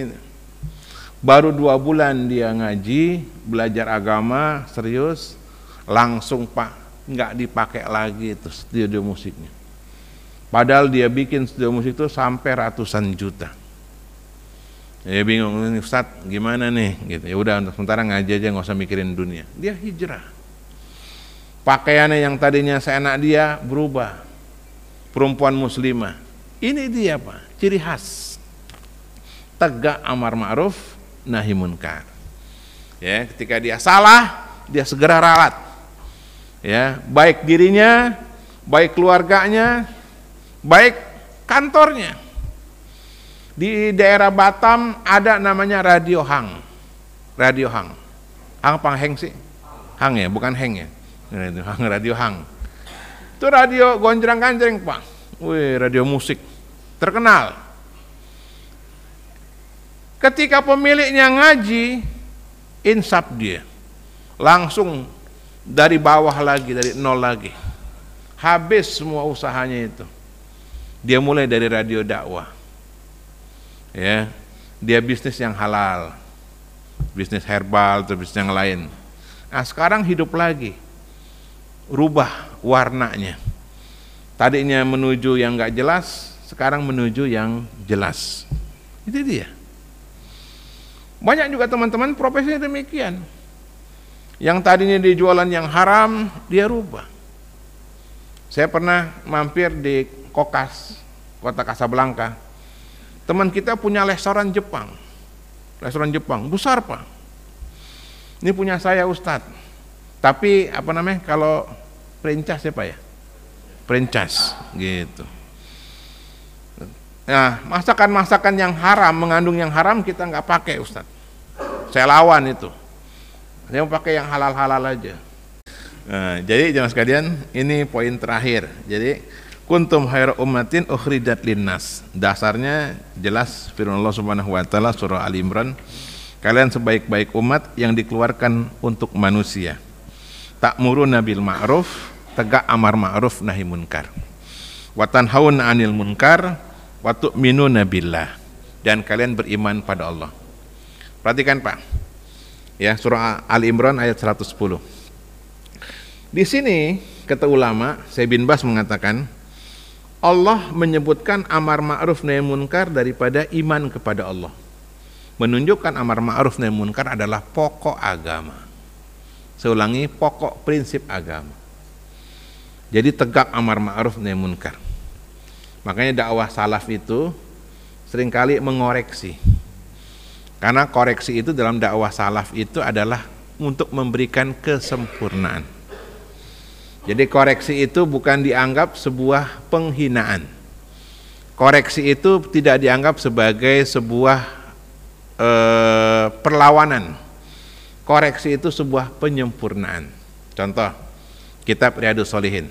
baru 2 bulan dia ngaji, belajar agama serius, langsung Pak nggak dipakai lagi itu studio musiknya. Padahal dia bikin studio musik itu sampai ratusan juta. Ya bingung, Ustadz gimana nih gitu. Ya udah untuk sementara ngaji aja, nggak usah mikirin dunia. Dia hijrah. Pakaiannya yang tadinya seenak dia berubah. Perempuan muslimah. Ini dia, Pak, ciri khas. Tegak amar ma'ruf nahi munkar. Ya, ketika dia salah, dia segera ralat. Ya, baik dirinya, baik keluarganya, baik kantornya. Di daerah Batam ada namanya Radio Hang. Radio Hang. Hang apa Heng sih? Hang ya, bukan Heng ya. Radio Hang. Itu radio gonjreng-ganjreng, Pak. Wih, radio musik terkenal. Ketika pemiliknya ngaji, insaf dia. Langsung dari bawah lagi, dari nol lagi. Habis semua usahanya itu. Dia mulai dari radio dakwah. Ya, dia bisnis yang halal, bisnis herbal atau bisnis yang lain. Nah, sekarang hidup lagi, rubah warnanya. Tadinya menuju yang nggak jelas, sekarang menuju yang jelas. Itu dia. Banyak juga teman-teman profesinya demikian. Yang tadinya di jualan yang haram, dia rubah. Saya pernah mampir di Kokas, kota Casablanca. Teman kita punya restoran Jepang, besar, Pak. Ini punya saya, Ustadz. Tapi kalau franchise ya, Pak ya, franchise gitu. Nah, masakan yang haram, mengandung yang haram kita nggak pakai, Ustadz. Saya lawan itu. Saya mau pakai yang halal-halal aja. Nah, jadi jemaah sekalian, ini poin terakhir. Jadi kuntum khairu ummatin ukhrijat linnas. Dasarnya jelas firman Allah Subhanahu wa taala surah Ali Imran, kalian sebaik-baik umat yang dikeluarkan untuk manusia. ta'muruna bil ma'ruf, tegak amar ma'ruf nahi munkar. Wa tanhauna 'anil munkar wa tu'minuna billah, dan kalian beriman pada Allah. Perhatikan Pak. Ya, surah Ali Imran ayat 110. Di sini kata ulama, Syekh bin Baz mengatakan Allah menyebutkan amar ma'ruf nahi munkar daripada iman kepada Allah. Menunjukkan amar ma'ruf nahi munkar adalah pokok agama. Saya ulangi, pokok prinsip agama. Jadi tegak amar ma'ruf nahi munkar. Makanya dakwah salaf itu seringkali mengoreksi. Karena koreksi itu dalam dakwah salaf itu adalah untuk memberikan kesempurnaan. Jadi koreksi itu bukan dianggap sebuah penghinaan. Koreksi itu tidak dianggap sebagai sebuah perlawanan. Koreksi itu sebuah penyempurnaan. Contoh, kitab Riyadhus Shalihin.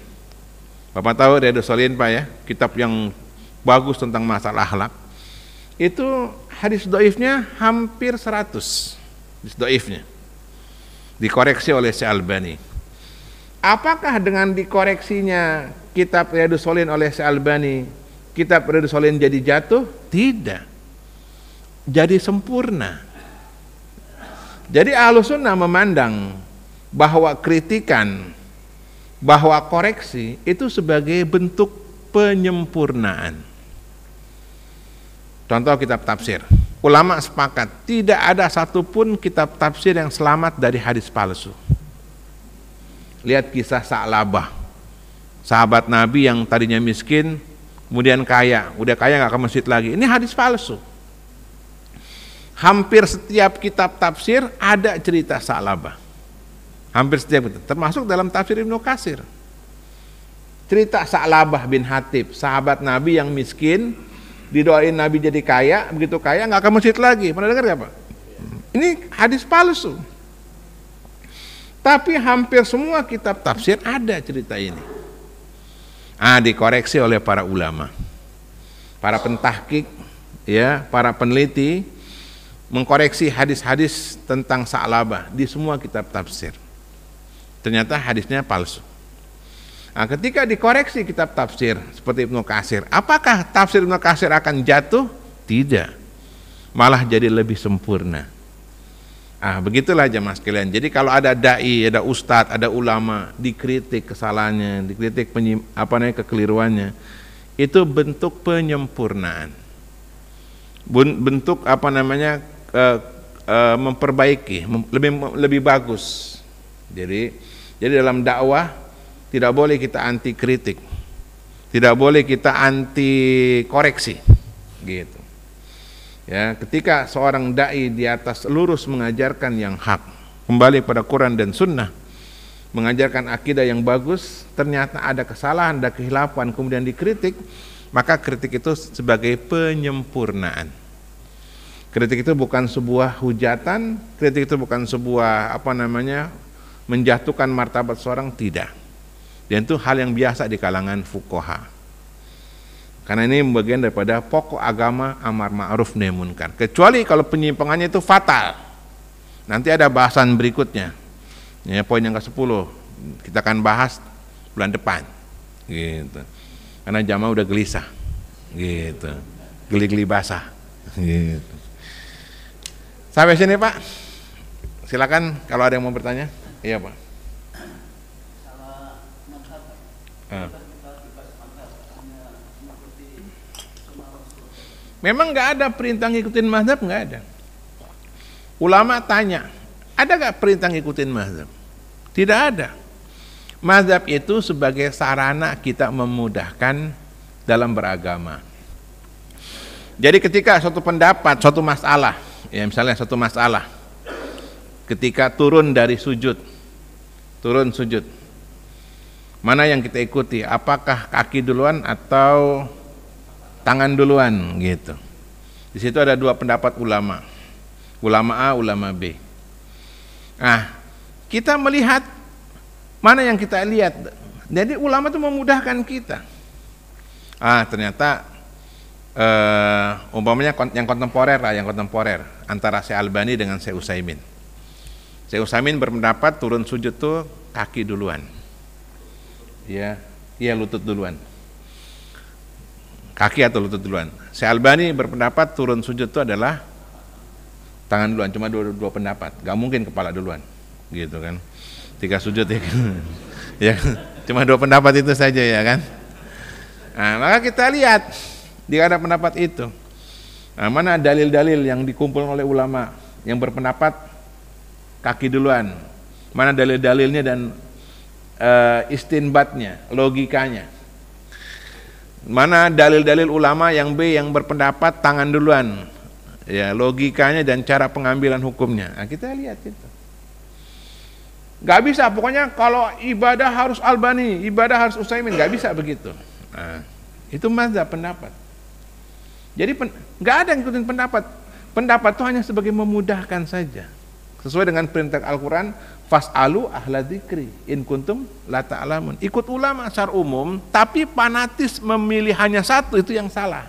Bapak tahu Riyadhus Shalihin Pak ya, kitab yang bagus tentang masalah akhlak. Itu hadis dhaifnya hampir 100 hadis dhaifnya dikoreksi oleh Syekh Albani. Apakah dengan dikoreksinya kitab Riyadhus Shalihin oleh Syekh Albani, kitab Riyadhus Shalihin jadi jatuh? Tidak, jadi sempurna. Jadi Ahlussunnah memandang bahwa kritikan, bahwa koreksi itu sebagai bentuk penyempurnaan. Contoh kitab tafsir, ulama sepakat tidak ada satupun kitab tafsir yang selamat dari hadis palsu. Lihat kisah Sa'labah, sahabat Nabi yang tadinya miskin, kemudian kaya, udah kaya nggak ke masjid lagi. Ini hadis palsu. Hampir setiap kitab tafsir ada cerita Sa'labah. Hampir setiap itu, termasuk dalam tafsir Ibnu Katsir. Cerita Sa'labah bin Hatib, sahabat Nabi yang miskin, didoain Nabi jadi kaya, begitu kaya nggak ke masjid lagi. Pernah dengar nggak Pak? Ini hadis palsu. Tapi hampir semua kitab tafsir ada cerita ini. Dikoreksi oleh para ulama, para pentahqiq, ya, para peneliti mengkoreksi hadis-hadis tentang Sa'labah di semua kitab tafsir. Ternyata hadisnya palsu. Ketika dikoreksi kitab tafsir seperti Ibnu Katsir, apakah tafsir Ibnu Katsir akan jatuh? Tidak, malah jadi lebih sempurna. Begitulah jemaah sekalian. Jadi kalau ada dai, ada ustadz, ada ulama dikritik kesalahannya, dikritik kekeliruannya, itu bentuk penyempurnaan, bentuk memperbaiki, lebih bagus. Jadi dalam dakwah tidak boleh kita anti kritik, tidak boleh kita anti koreksi, gitu. Ya, ketika seorang dai di atas lurus mengajarkan yang hak, kembali pada Quran dan Sunnah, mengajarkan akidah yang bagus, ternyata ada kesalahan, ada kekhilafan, kemudian dikritik, maka kritik itu sebagai penyempurnaan. Kritik itu bukan sebuah hujatan, kritik itu bukan sebuah menjatuhkan martabat seorang, tidak. Dan itu hal yang biasa di kalangan fuqaha. Karena ini bagian daripada pokok agama amar ma'ruf nahi munkar. Kecuali kalau penyimpangannya itu fatal. Nanti ada bahasan berikutnya. Ya, poin yang ke-10 kita akan bahas bulan depan. Gitu. Karena jamaah udah gelisah. Gitu. Geli-geli basah. Gitu. Sampai sini Pak. Silakan kalau ada yang mau bertanya. Iya Pak. Memang nggak ada perintah ngikutin mazhab, nggak ada. Ulama tanya, ada nggak perintah ngikutin mazhab? Tidak ada. Mazhab itu sebagai sarana kita memudahkan dalam beragama. Jadi ketika suatu pendapat, suatu masalah, ya misalnya suatu masalah, ketika turun dari sujud, mana yang kita ikuti? Apakah kaki duluan atau tangan duluan, gitu. Di situ ada dua pendapat ulama, ulama A, ulama B. Kita melihat mana yang kita lihat. Jadi ulama itu memudahkan kita. Ternyata umpamanya yang kontemporer antara Syekh Albani dengan Syekh Utsaimin. Syekh Utsaimin berpendapat turun sujud tuh kaki duluan. Ya, iya lutut duluan. Kaki atau lutut duluan. Syekh Albani berpendapat turun sujud itu adalah tangan duluan, cuma dua pendapat. Gak mungkin kepala duluan. Gitu kan. Tiga sujud ya. Ya, cuma dua pendapat itu saja ya kan. Nah, maka kita lihat di ada pendapat itu. Nah, mana dalil-dalil yang dikumpul oleh ulama yang berpendapat kaki duluan, mana dalil-dalilnya dan istinbatnya, logikanya, mana dalil-dalil ulama yang B yang berpendapat tangan duluan, ya logikanya dan cara pengambilan hukumnya. Nah, kita lihat itu. Gak bisa, pokoknya kalau ibadah harus Albani, ibadah harus Utsaimin, gak bisa begitu. Nah, itu mazhab pendapat. Jadi gak ada yang ikutin pendapat. Pendapat itu hanya sebagai memudahkan saja. Sesuai dengan perintah Al-Quran, fas'alu ahla dzikri in kuntum la ta'lamun. Ikut ulama secara umum, tapi fanatis memilih hanya satu, itu yang salah.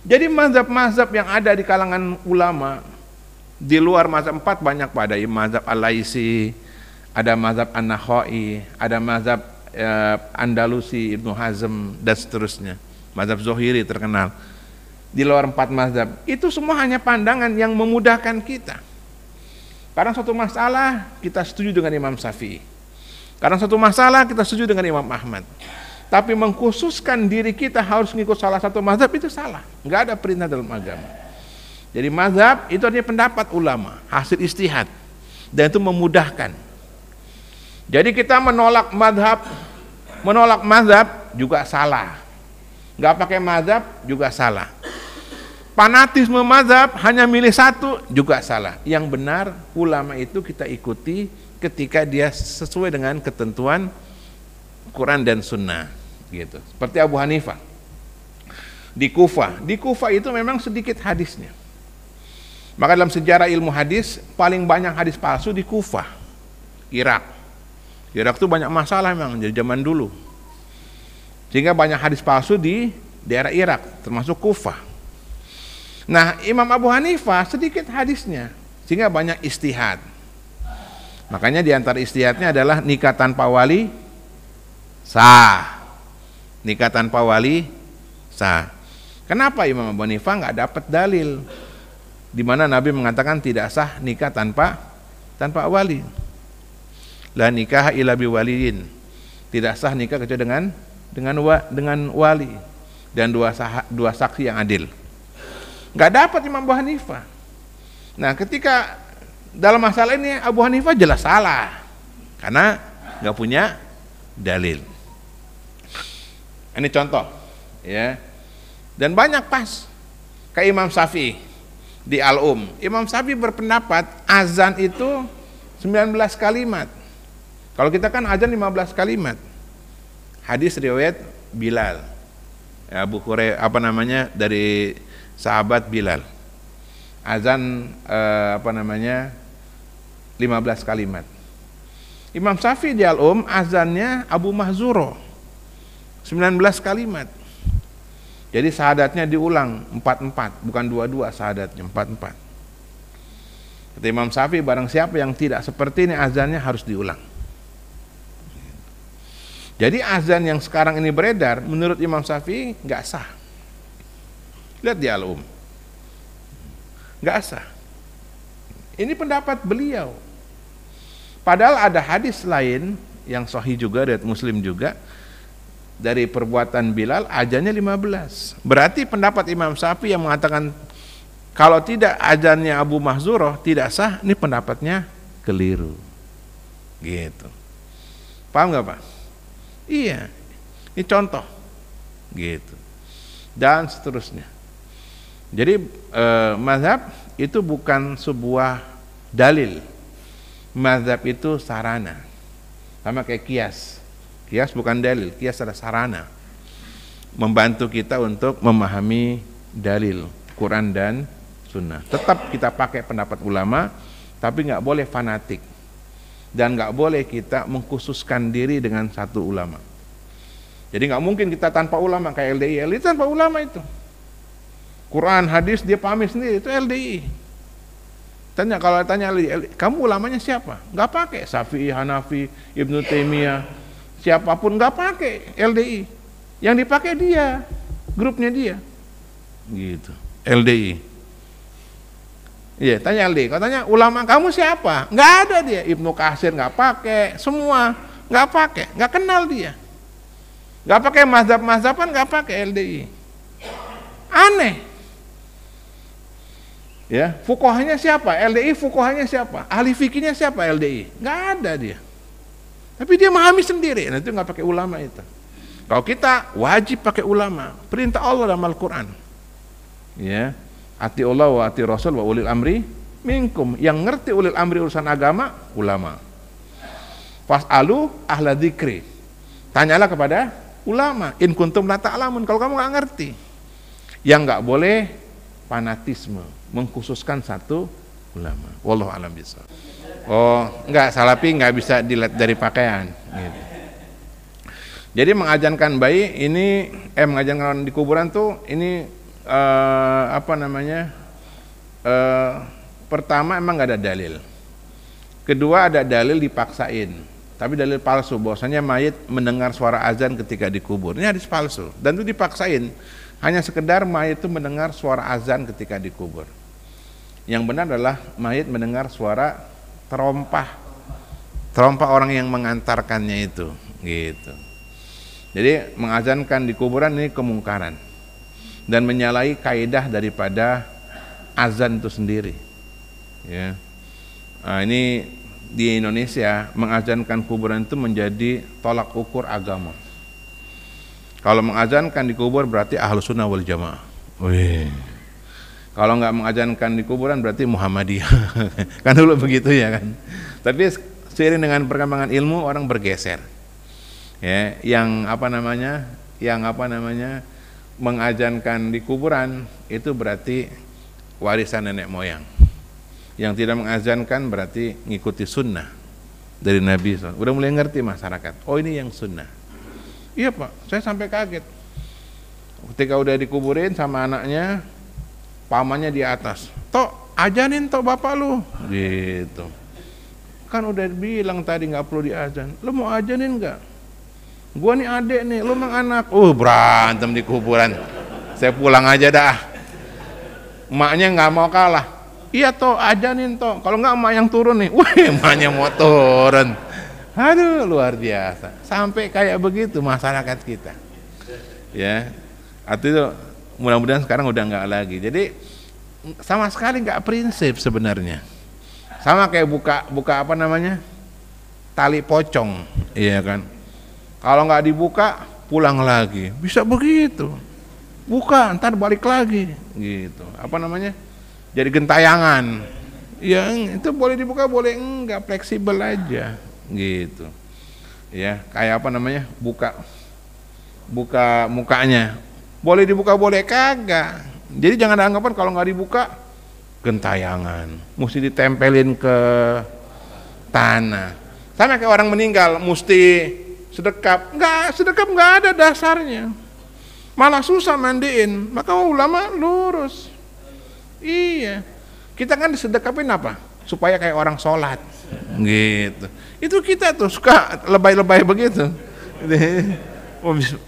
Jadi mazhab-mazhab yang ada di kalangan ulama di luar mazhab 4 banyak, pada mazhab Al-Laisi, ada mazhab An-Nakhai, ada mazhab Andalusi Ibnu Hazm dan seterusnya. Mazhab Zohiri terkenal. Di luar 4 mazhab itu semua hanya pandangan yang memudahkan kita. Kadang satu masalah kita setuju dengan Imam Syafi'i, kadang satu masalah kita setuju dengan Imam Ahmad. Tapi mengkhususkan diri kita harus ngikut salah satu mazhab itu salah. Nggak ada perintah dalam agama. Jadi mazhab itu artinya pendapat ulama, hasil ijtihad, dan itu memudahkan. Jadi kita menolak mazhab juga salah. Nggak pakai mazhab juga salah. Fanatisme mazhab hanya milih satu juga salah. Yang benar ulama itu kita ikuti ketika dia sesuai dengan ketentuan Quran dan Sunnah, gitu. Seperti Abu Hanifah di Kufah itu memang sedikit hadisnya. Maka dalam sejarah ilmu hadis paling banyak hadis palsu di Kufah, Irak. Irak itu banyak masalah memang dari zaman dulu, sehingga banyak hadis palsu di daerah Irak, termasuk Kufah. Nah, Imam Abu Hanifah sedikit hadisnya, sehingga banyak ijtihad. Makanya di antara ijtihadnya adalah nikah tanpa wali sah. Nikah tanpa wali sah. Kenapa Imam Abu Hanifah nggak dapat dalil di mana Nabi mengatakan tidak sah nikah tanpa wali? La nikah illa biwaliyin. Tidak sah nikah kecuali dengan wali dan dua saksi yang adil. Nggak dapat Imam Abu Hanifah. Nah, ketika dalam masalah ini Abu Hanifah jelas salah karena nggak punya dalil. Ini contoh, ya. Dan banyak pas kayak Imam Syafi'i di Imam Syafi'i berpendapat azan itu 19 kalimat. Kalau kita kan azan 15 kalimat. Hadis riwayat Bilal, Abu Hurairah dari sahabat Bilal. Azan 15 kalimat. Imam Syafi'i di azannya Abu Mahzuro 19 kalimat. Jadi syahadatnya diulang 4-4, bukan 2-2 syahadatnya, 4-4. Kata Imam Syafi'i, barang siapa yang tidak seperti ini azannya harus diulang. Jadi azan yang sekarang ini beredar menurut Imam Syafi'i nggak sah. Lihat di nggak sah. Ini pendapat beliau. Padahal ada hadis lain yang sahih juga dari Muslim juga, dari perbuatan Bilal azannya 15. Berarti pendapat Imam Syafi'i yang mengatakan kalau tidak azannya Abu Mahzurah tidak sah, ini pendapatnya keliru. Gitu. Paham nggak, Pak? Iya. Ini contoh. Gitu. Dan seterusnya. Jadi mazhab itu bukan sebuah dalil. Mazhab itu sarana. Sama kayak kias. Kias bukan dalil, kias adalah sarana. Membantu kita untuk memahami dalil Quran dan Sunnah. Tetap kita pakai pendapat ulama, tapi nggak boleh fanatik. Dan nggak boleh kita mengkhususkan diri dengan satu ulama. Jadi nggak mungkin kita tanpa ulama kayak LDI. LDI tanpa ulama itu. Quran, hadis dia pahami sendiri, itu LDI. Kalau tanya kamu ulamanya siapa? Nggak pakai Syafi'i, Hanafi, Ibnu Taimiyah, siapapun nggak pakai LDI. Yang dipakai dia, grupnya dia, gitu. LDI. Iya, tanya LDI. Kalau tanya ulama kamu siapa? Nggak ada dia. Ibnu Katsir nggak pakai, semua nggak pakai, nggak kenal dia. Nggak pakai mazhab-mazhaban, nggak pakai LDI. Aneh. Ya, fuqahanya siapa? LDI fuqahanya siapa? Ahli fikihnya siapa? LDI. Nggak ada dia. Tapi dia memahami sendiri. Nah, itu nggak pakai ulama itu. Kalau kita wajib pakai ulama. Perintah Allah dalam Al-Quran. Ya, ati Allah wa ati Rasul wa ulil amri minkum. Yang ngerti ulil amri urusan agama, ulama. Fas'alu ahla dzikri. Tanyalah kepada ulama. In kuntum la ta'lamun. Kalau kamu nggak ngerti. Yang nggak boleh fanatisme, mengkhususkan satu ulama. Wallahu a'lam bishawab. Oh, enggak, salafi enggak bisa dilihat dari pakaian gitu. Jadi mengajankan bayi ini mengajankan di kuburan tuh ini pertama emang enggak ada dalil. Kedua ada dalil dipaksain, tapi dalil palsu bahwasanya mayit mendengar suara azan ketika dikubur. Ini hadis palsu dan itu dipaksain. Hanya sekedar mayit itu mendengar suara azan ketika dikubur. Yang benar adalah mayit mendengar suara terompah orang yang mengantarkannya itu, gitu. Jadi mengazankan di kuburan ini kemungkaran dan menyalahi kaidah daripada azan itu sendiri. Ya, nah, ini di Indonesia mengazankan kuburan itu menjadi tolak ukur agama. Kalau mengazankan di kubur berarti Ahlus Sunnah wal Jamaah. Wih. Kalau nggak mengazankan di kuburan berarti Muhammadiyah. Kan dulu begitu ya kan. Tapi seiring dengan perkembangan ilmu orang bergeser. Ya, yang mengazankan di kuburan itu berarti warisan nenek moyang. Yang tidak mengazankan berarti ngikuti sunnah dari Nabi SAW. Udah mulai ngerti masyarakat. Oh, ini yang sunnah. Iya Pak, saya sampai kaget. Ketika udah dikuburin sama anaknya, pamannya di atas. Tok, ajanin tok bapak lu. Gitu. Kan udah bilang tadi nggak perlu diazan. Lu mau ajanin nggak? Gua nih adek nih, lu mang anak. Berantem di kuburan. Saya pulang aja dah. Emaknya nggak mau kalah. Iya tok, ajanin tok. Kalau nggak emak yang turun nih. Wih, emaknya mau turun. Aduh, luar biasa. Sampai kayak begitu masyarakat kita. Ya, artinya mudah-mudahan sekarang udah nggak lagi. Jadi sama sekali nggak prinsip sebenarnya. Sama kayak buka tali pocong, iya kan? Kalau nggak dibuka pulang lagi, bisa begitu. Buka, ntar balik lagi, gitu. Jadi gentayangan. Ya itu boleh dibuka, boleh enggak, fleksibel aja. Gitu ya, kayak buka mukanya boleh dibuka boleh kagak. Jadi jangan ada anggapan kalau nggak dibuka gentayangan, mesti ditempelin ke tanah. Sama kayak orang meninggal mesti sedekap, nggak ada dasarnya, malah susah mandiin. Maka ulama lurus. Iya, kita kan disedekapin apa? Supaya kayak orang sholat gitu. Itu kita tuh suka lebay-lebay begitu.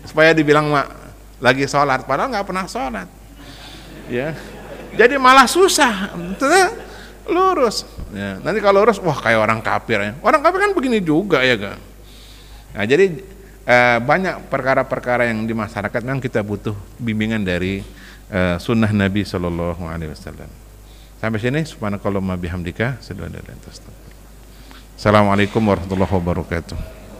Supaya dibilang lagi sholat, padahal nggak pernah sholat. Ya, jadi malah susah. Lurus. Ya, nanti kalau lurus, wah kayak orang kafir ya. Orang kafir kan begini juga ya kan. Nah, jadi banyak perkara-perkara yang di masyarakat memang kita butuh bimbingan dari sunnah Nabi Shallallahu Alaihi Wasallam. Sampai sini, subhanakallahumma bihamdika, asyhadu an la ilaha illa anta astaghfiruka wa atubu ilaik. Assalamualaikum warahmatullahi wabarakatuh.